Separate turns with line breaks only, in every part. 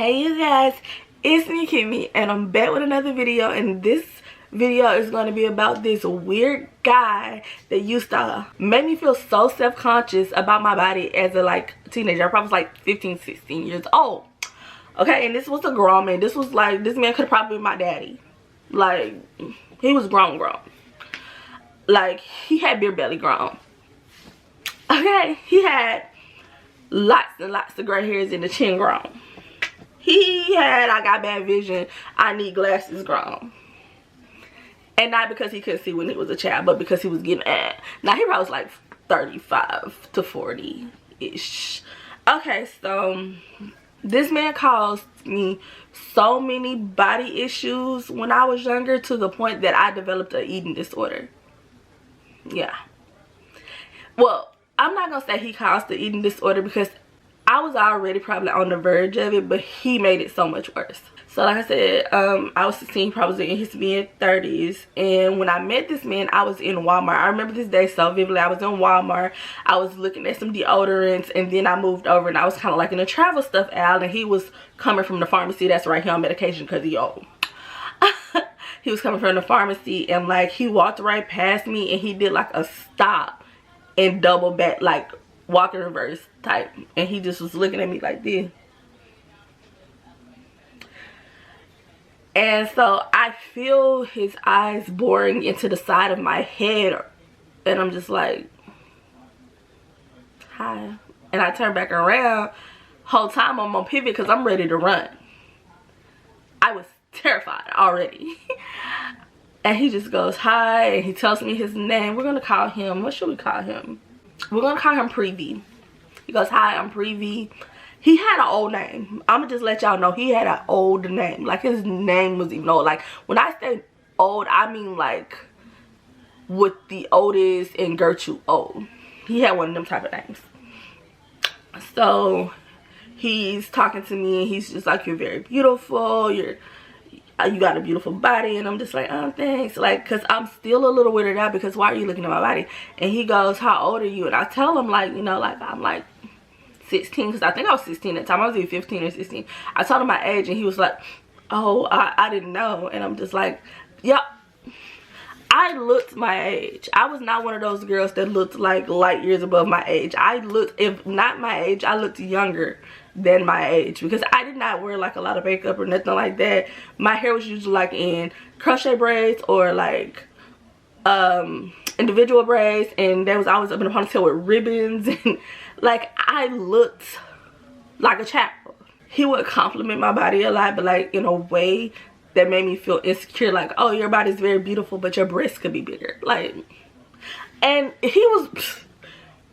Hey you guys, it's me Kimmy and I'm back with another video, and this video is going to be about this weird guy that used to make me feel so self-conscious about my body as a teenager. I probably was like 15-16 years old. Okay, and this was a grown man. This man could have probably been my daddy. Like, he was grown. Like, he had beer belly grown. Okay, he had lots and lots of gray hairs in the chin grown. He had, I got bad vision, I need glasses grown. And not because he couldn't see when he was a child, but because he was getting at. Now he probably was like 35 to 40-ish. Okay, so this man caused me so many body issues when I was younger, to the point that I developed an eating disorder. Yeah. Well, I'm not gonna say he caused the eating disorder because I was already probably on the verge of it, but he made it so much worse. So like I said, I was 16, he probably was in his mid-30s, and when I met this man, I was in Walmart. I remember this day so vividly. I was in Walmart, I was looking at some deodorants, and then I moved over and I was kind of like in the travel stuff aisle, and he was coming from the pharmacy that's right here on medication because he old. He was coming from the pharmacy, and like he walked right past me and he did like a stop and double back, like walk in reverse type, and he just was looking at me like this. And so I feel his eyes boring into the side of my head, and I'm just like, hi. And I turn back around. Whole time I'm on pivot because I'm ready to run. I was terrified already. And he just goes hi, and he tells me his name. We're gonna call him, what should we call him? We're gonna call him Prevy. He goes, hi, I'm Prevy. He had an old name. I'm gonna just let y'all know he had an old name. Like, his name was even old. Like, when I say old, I mean like with the oldest and Gertrude old. He had one of them type of names. So he's talking to me and he's just like, you're very beautiful, you got a beautiful body. And I'm just like, oh, thanks. Like, because I'm still a little weirded out because why are you looking at my body? And he goes, how old are you? And I tell him, like, you know, like, I'm like 16, because I think I was 16 at the time. I was either 15 or 16. I told him my age and he was like, oh, I didn't know. And I'm just like, yep. I looked my age. I was not one of those girls that looked like light years above my age. I looked, if not my age, I looked younger than my age, because I did not wear like a lot of makeup or nothing like that. My hair was usually like in crochet braids or like individual braids, and there was always up in a ponytail with ribbons, and like I looked like a child. He would compliment my body a lot, but like in a way that made me feel insecure, like, oh, your body's very beautiful but your breasts could be bigger. Like, and he was,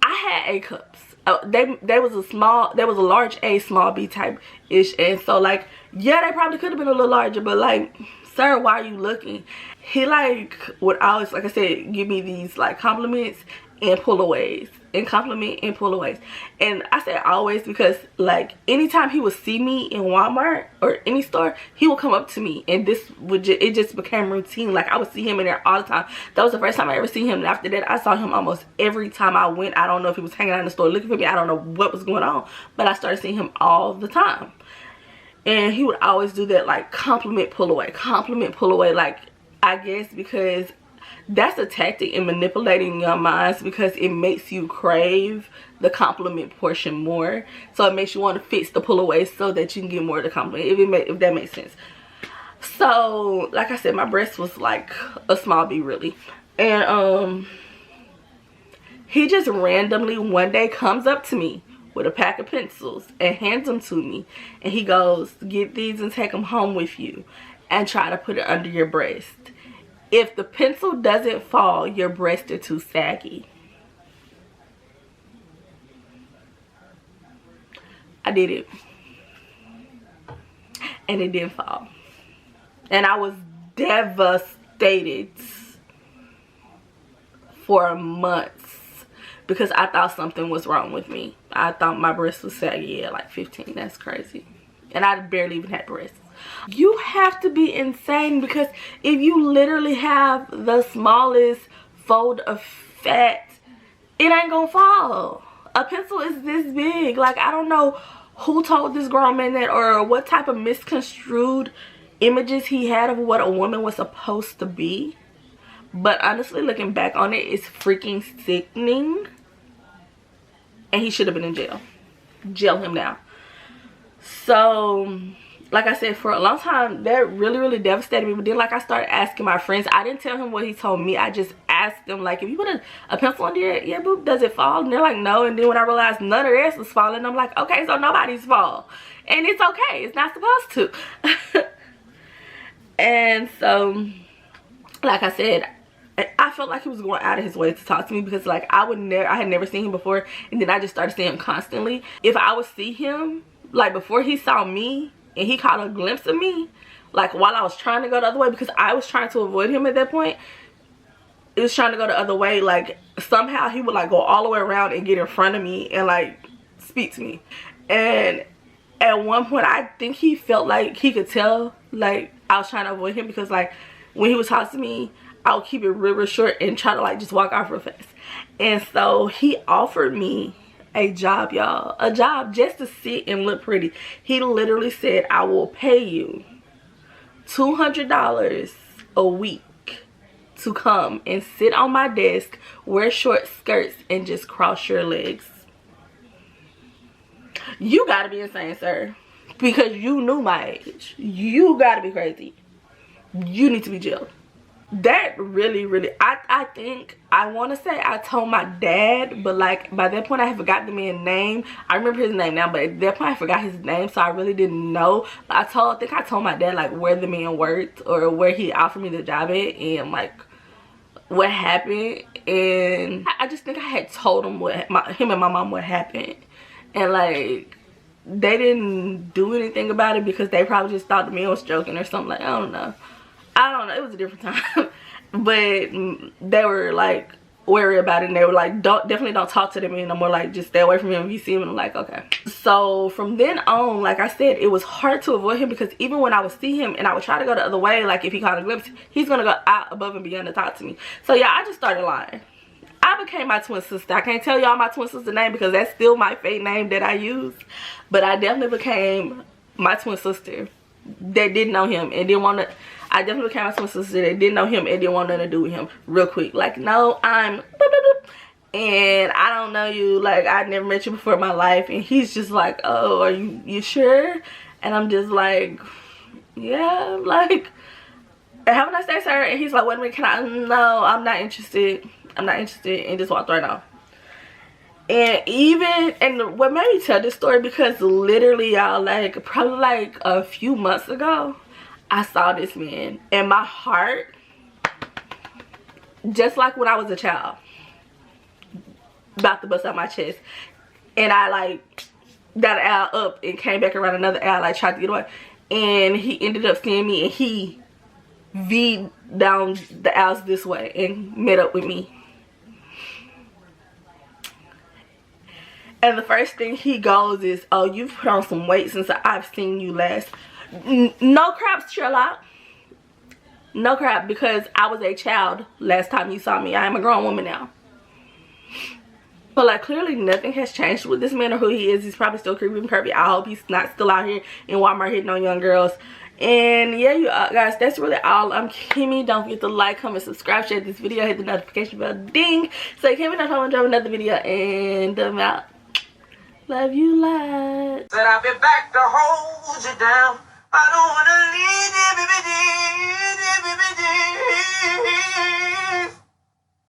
I had A cups. There was a large A, small B type ish, and so like, yeah, they probably could have been a little larger, but like, sir, why are you looking? He like would always, like I said, give me these like compliments and pull-aways, and compliment and pull-aways. And I said always because like anytime he would see me in Walmart or any store, he would come up to me, and this would it just became routine. Like, I would see him in there all the time. That was the first time I ever seen him, and after that I saw him almost every time I went. I don't know if he was hanging out in the store looking for me, I don't know what was going on, but I started seeing him all the time. And he would always do that, like compliment pull away, like, I guess because that's a tactic in manipulating your minds, because it makes you crave the compliment portion more. So it makes you want to fix the pull away so that you can get more of the compliment, if that makes sense. So like I said, my breast was like a small B really. And he just randomly one day comes up to me with a pack of pencils and hands them to me, and he goes, get these and take them home with you and try to put it under your breast. If the pencil doesn't fall, your breasts are too saggy. I did it, and it didn't fall, and I was devastated for months because I thought something was wrong with me. I thought my breast was saggy at like 15. That's crazy. And I barely even had breasts. You have to be insane, because if you literally have the smallest fold of fat, it ain't gonna fall. A pencil is this big. Like, I don't know who told this grown man that, or what type of misconstrued images he had of what a woman was supposed to be. But honestly, looking back on it, it's freaking sickening. And he should have been in jail. Jail him now. So, like I said, for a long time, that really devastated me. But then, like, I started asking my friends. I didn't tell him what he told me. I just asked them, like, if you put a pencil under your boob, does it fall? And they're like, no. And then when I realized none of theirs was falling, I'm like, okay, so nobody's fall. And it's okay. It's not supposed to. And so, like I said, I felt like he was going out of his way to talk to me, because like I had never seen him before, and then I just started seeing him constantly. If I would see him, like before he saw me and he caught a glimpse of me, like while I was trying to go the other way, because I was trying to avoid him at that point, it was trying to go the other way, like somehow he would like go all the way around and get in front of me and like speak to me. And at one point I think he felt like he could tell like I was trying to avoid him, because like when he was talking to me, I would keep it real short and try to like just walk off real fast. And so he offered me a job, y'all. A job just to sit and look pretty. He literally said, I will pay you $200 a week to come and sit on my desk, wear short skirts, and just cross your legs. You gotta be insane, sir. Because you knew my age. You gotta be crazy. You need to be jailed. That really I think I want to say I told my dad, but like by that point I had forgot the man's name. I remember his name now, but at that point I forgot his name, so I really didn't know. I think I told my dad like where the man worked or where he offered me the job at and like what happened. And I just think I had told him him and my mom what happened, and like they didn't do anything about it because they probably just thought the man was joking or something. Like I don't know, it was a different time. But they were like worried about it, and they were like, definitely don't talk to them anymore, like just stay away from him if you see him. And I'm like, okay. So from then on, like I said, it was hard to avoid him, because even when I would see him and I would try to go the other way, like if he caught a glimpse, he's gonna go out above and beyond to talk to me. So yeah, I just started lying. I became my twin sister. I can't tell y'all my twin sister name because that's still my fake name that I use, but I definitely became my twin sister that didn't know him and didn't want to. I definitely became my twin sister that didn't know him and didn't want nothing to do with him real quick. Like, no, I'm and I don't know you. Like, I'd never met you before in my life. And he's just like, oh, are you sure? And I'm just like, yeah, like, have a nice day, sir. And he's like, wait a minute, can I? No, I'm not interested. I'm not interested. And just walked right off. And what made me tell this story, because literally, y'all, like, probably like a few months ago, I saw this man, and my heart, just like when I was a child, about to bust out my chest, and I like got an aisle up and came back around another aisle, like tried to get away, and he ended up seeing me, and he V'd down the aisles this way and met up with me. And the first thing he goes is, oh, you've put on some weight since I've seen you last. No crap, Sherlock. No crap, because I was a child last time you saw me. I am a grown woman now. But like, clearly nothing has changed with this man or who he is. He's probably still creepy and pervy. I hope he's not still out here in Walmart hitting on young girls. And yeah, you guys, that's really all. I'm Kimmy. Don't forget to like, comment, subscribe, share this video, hit the notification bell, ding, so you can't miss out on drop another video. And I'm out. Love you lots.
Said I'll be back to hold you down. I don't